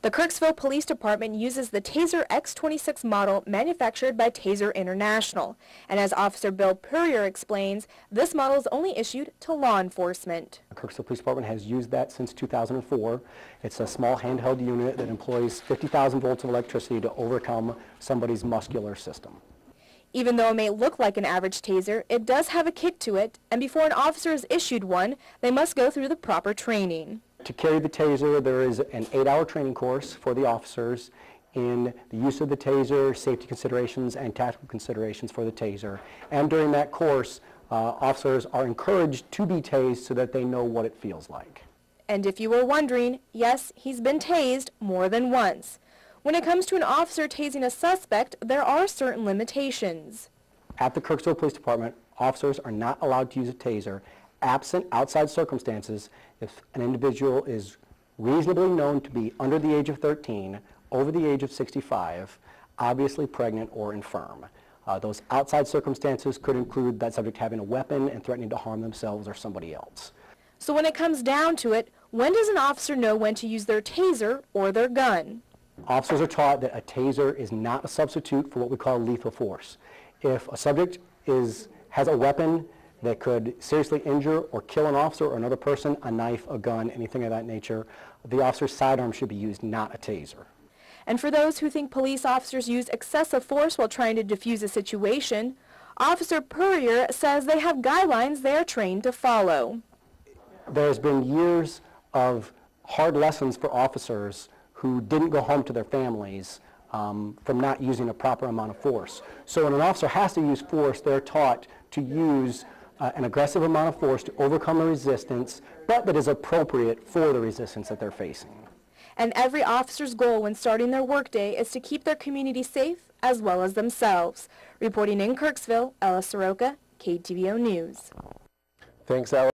The Kirksville Police Department uses the Taser X26 model manufactured by Taser International. And as Officer Bill Purrier explains, this model is only issued to law enforcement. The Kirksville Police Department has used that since 2004. It's a small handheld unit that employs 50,000 volts of electricity to overcome somebody's muscular system. Even though it may look like an average taser, it does have a kick to it, and before an officer is issued one, they must go through the proper training. To carry the taser, there is an 8-hour training course for the officers in the use of the taser, safety considerations, and tactical considerations for the taser. And during that course, officers are encouraged to be tased so that they know what it feels like. And if you were wondering, yes, he's been tased more than once. When it comes to an officer tasing a suspect, there are certain limitations. At the Kirksville Police Department, officers are not allowed to use a taser absent outside circumstances if an individual is reasonably known to be under the age of 13, over the age of 65, obviously pregnant or infirm. Those outside circumstances could include that subject having a weapon and threatening to harm themselves or somebody else. So when it comes down to it, when does an officer know when to use their taser or their gun? Officers are taught that a taser is not a substitute for what we call lethal force. If a subject has a weapon that could seriously injure or kill an officer or another person, a knife, a gun, anything of that nature, the officer's sidearm should be used, not a taser. And for those who think police officers use excessive force while trying to defuse a situation, Officer Purrier says they have guidelines they are trained to follow. There's been years of hard lessons for officers who didn't go home to their families from not using a proper amount of force. So when an officer has to use force, they're taught to use an aggressive amount of force to overcome the resistance, but that is appropriate for the resistance that they're facing. And every officer's goal when starting their workday is to keep their community safe as well as themselves. Reporting in Kirksville, Ella Soroka, KTVO News. Thanks, Ella.